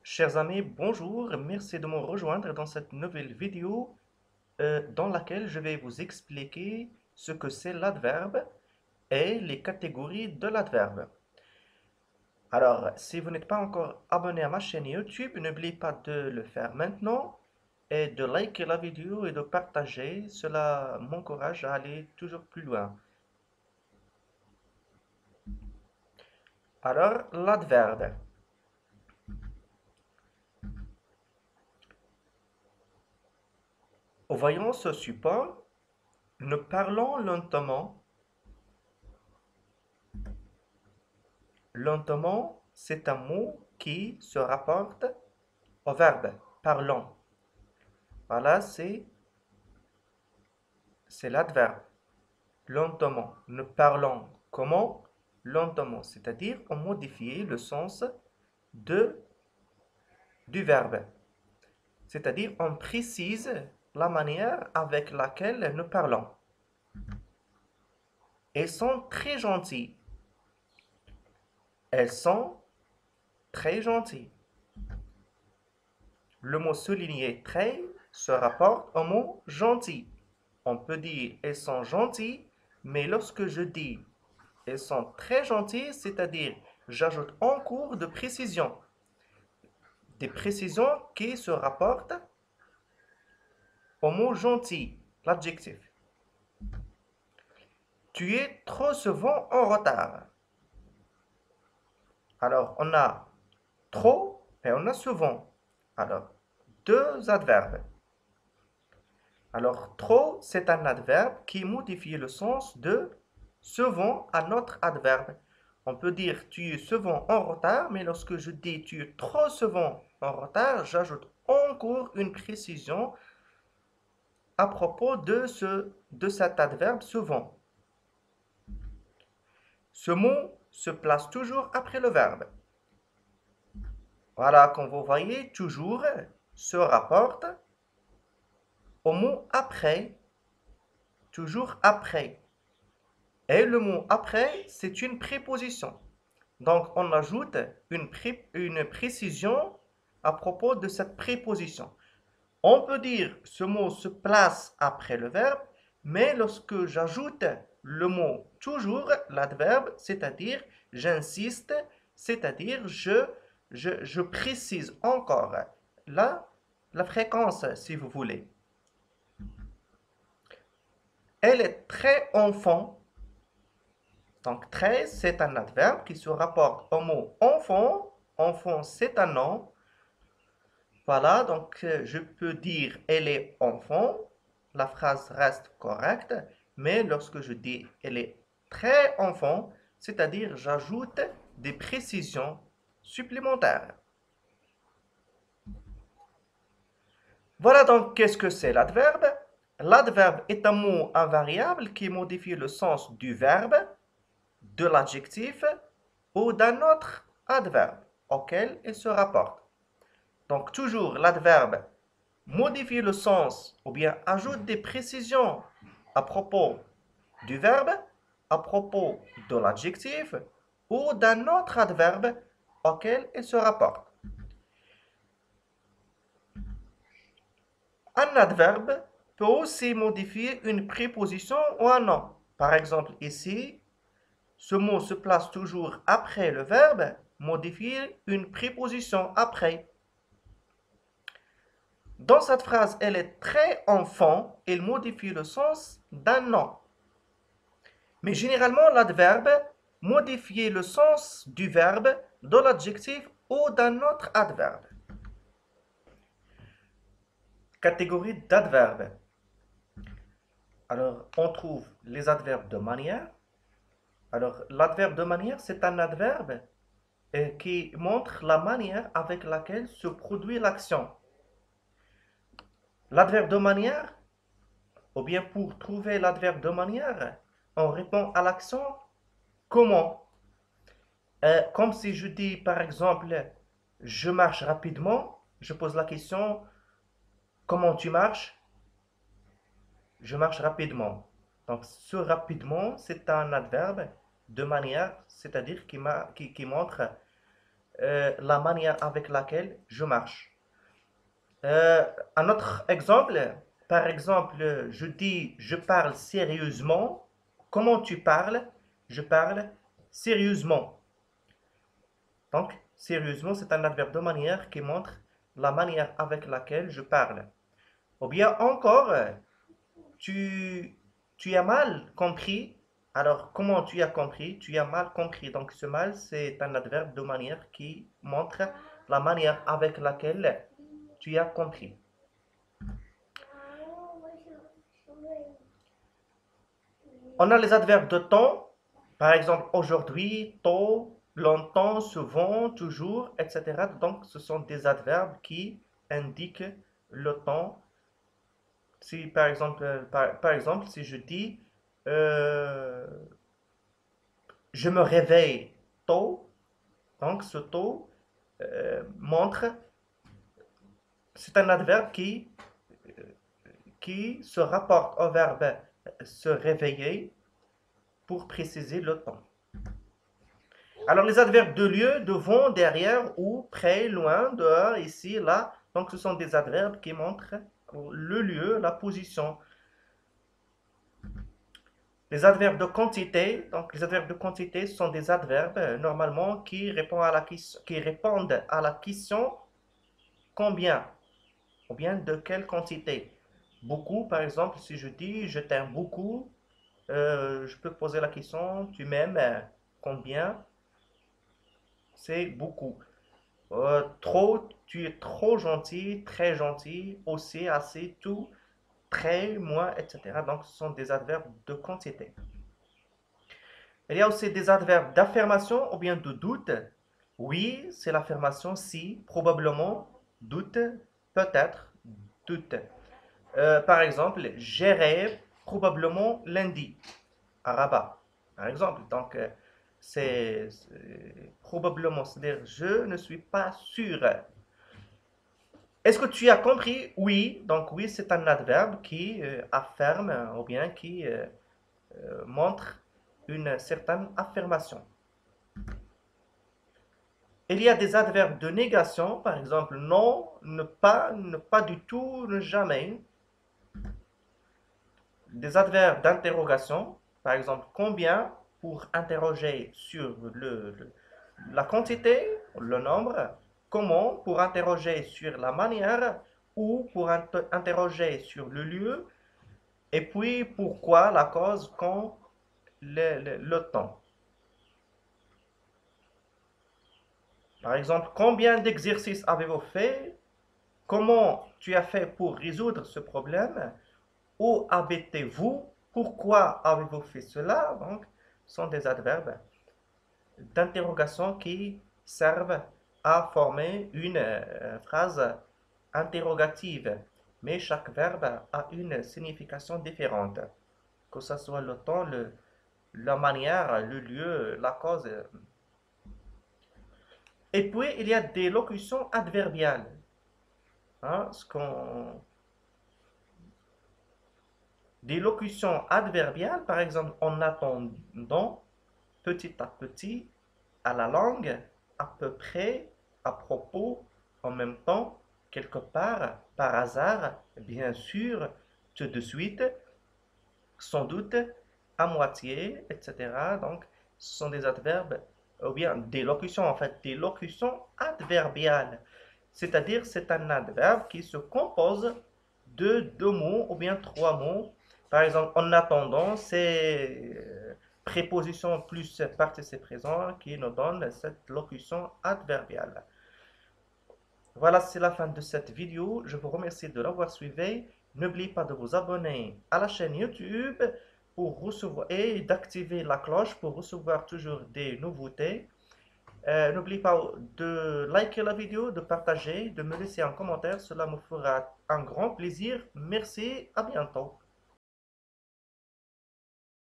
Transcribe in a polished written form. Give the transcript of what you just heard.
Chers amis, bonjour, merci de me rejoindre dans cette nouvelle vidéo dans laquelle je vais vous expliquer ce que c'est l'adverbe et les catégories de l'adverbe. Alors, si vous n'êtes pas encore abonné à ma chaîne YouTube, n'oubliez pas de le faire maintenant et de liker la vidéo et de partager. Cela m'encourage à aller toujours plus loin. Alors, l'adverbe. Voyons ce support. Nous parlons lentement. Lentement, c'est un mot qui se rapporte au verbe parlons. Voilà, c'est l'adverbe. Lentement. Nous parlons comment? Lentement. C'est-à-dire, on modifie le sens de, du verbe. C'est-à-dire, on précise la manière avec laquelle nous parlons. Elles sont très gentilles. Elles sont très gentilles. Le mot souligné très se rapporte au mot gentil. On peut dire elles sont gentilles, mais lorsque je dis elles sont très gentilles, c'est-à-dire j'ajoute en cours de précision. Des précisions qui se rapportent au mot gentil, l'adjectif. Tu es trop souvent en retard. Alors, on a trop et on a souvent. Alors, deux adverbes. Alors, trop, c'est un adverbe qui modifie le sens de souvent à notre adverbe. On peut dire tu es souvent en retard, mais lorsque je dis tu es trop souvent en retard, j'ajoute encore une précision à propos de cet adverbe souvent. Ce mot se place toujours après le verbe. Voilà, comme vous voyez, toujours se rapporte au mot après, toujours après. Et le mot après, c'est une préposition. Donc, on ajoute une précision à propos de cette préposition. On peut dire ce mot se place après le verbe, mais lorsque j'ajoute le mot toujours, l'adverbe, c'est-à-dire j'insiste, c'est-à-dire je précise encore la fréquence, si vous voulez. Elle est très enfant. Donc, très, c'est un adverbe qui se rapporte au mot enfant. Enfant, c'est un nom. Voilà, donc je peux dire elle est enfant. La phrase reste correcte. Mais lorsque je dis elle est très enfant, c'est-à-dire j'ajoute des précisions supplémentaires. Voilà donc qu'est-ce que c'est l'adverbe. L'adverbe est un mot invariable qui modifie le sens du verbe, de l'adjectif ou d'un autre adverbe auquel il se rapporte. Donc toujours l'adverbe modifie le sens ou bien ajoute des précisions à propos du verbe, à propos de l'adjectif ou d'un autre adverbe auquel il se rapporte. Un adverbe peut aussi modifier une préposition ou un nom. Par exemple, ici, ce mot se place toujours après le verbe, modifier une préposition après. Dans cette phrase, elle est très enfant, il modifie le sens d'un nom. Mais généralement, l'adverbe modifie le sens du verbe, de l'adjectif ou d'un autre adverbe. Catégorie d'adverbes. Alors, on trouve les adverbes de manière. Alors, l'adverbe de manière, c'est un adverbe qui montre la manière avec laquelle se produit l'action. L'adverbe de manière, ou bien pour trouver l'adverbe de manière, on répond à l'action comment. Comme si je dis par exemple, je marche rapidement, je pose la question, comment tu marches? Je marche rapidement. Donc ce rapidement, c'est un adverbe de manière, c'est-à-dire qui montre la manière avec laquelle je marche. Un autre exemple, par exemple, je dis je parle sérieusement. Comment tu parles? Je parle sérieusement. Donc, sérieusement, c'est un adverbe de manière qui montre la manière avec laquelle je parle. Ou bien encore, tu, tu as mal compris. Alors, comment tu as compris? Tu as mal compris. Donc, ce mal, c'est un adverbe de manière qui montre la manière avec laquelle tu as compris. On a les adverbes de temps, par exemple aujourd'hui, tôt, longtemps, souvent, toujours, etc. Donc, ce sont des adverbes qui indiquent le temps. Si par exemple, par exemple, si je dis euh, je me réveille tôt, donc ce tôt montre, c'est un adverbe qui se rapporte au verbe se réveiller pour préciser le temps. Alors les adverbes de lieu, devant, derrière, ou, près, loin, dehors, ici, là, donc ce sont des adverbes qui montrent le lieu, la position. Les adverbes de quantité, donc les adverbes de quantité sont des adverbes normalement qui répondent à la question combien ou bien de quelle quantité. Beaucoup, par exemple, si je dis je t'aime beaucoup, je peux poser la question tu m'aimes combien? C'est beaucoup. Trop, tu es trop gentil, très gentil, aussi, assez, tout, très, moins, etc. Donc, ce sont des adverbes de quantité. Il y a aussi des adverbes d'affirmation ou bien de doute. Oui, c'est l'affirmation si, probablement, doute, peut-être, doute. Par exemple, j'irai probablement lundi à Rabat. Par exemple, donc c'est probablement, c'est-à-dire je ne suis pas sûr. Est-ce que tu as compris? Oui. Donc oui, c'est un adverbe qui affirme ou bien qui montre une certaine affirmation. Il y a des adverbes de négation, par exemple non, ne pas du tout, ne jamais. Des adverbes d'interrogation, par exemple combien pour interroger sur la quantité, le nombre, comment pour interroger sur la manière ou pour interroger sur le lieu, et puis pourquoi, la cause, quand, le temps. Par exemple, combien d'exercices avez-vous fait? Comment tu as fait pour résoudre ce problème? Où habitez-vous? Pourquoi avez-vous fait cela? Donc, ce sont des adverbes d'interrogation qui servent à former une phrase interrogative. Mais chaque verbe a une signification différente, que ce soit le temps, la manière, le lieu, la cause. Et puis, il y a des locutions adverbiales. Hein, des locutions adverbiales, par exemple, en attendant, petit à petit, à la langue, à peu près, à propos, en même temps, quelque part, par hasard, bien sûr, tout de suite, sans doute, à moitié, etc. Donc, ce sont des adverbes, ou bien des locutions, en fait, des locutions adverbiales. C'est-à-dire, c'est un adverbe qui se compose de deux mots ou bien trois mots. Par exemple, en attendant, c'est préposition plus participe présent qui nous donne cette locution adverbiale. Voilà, c'est la fin de cette vidéo. Je vous remercie de l'avoir suivi. N'oubliez pas de vous abonner à la chaîne YouTube pour recevoir et d'activer la cloche pour recevoir toujours des nouveautés. N'oubliez pas de liker la vidéo, de partager, de me laisser un commentaire. Cela me fera un grand plaisir. Merci, à bientôt.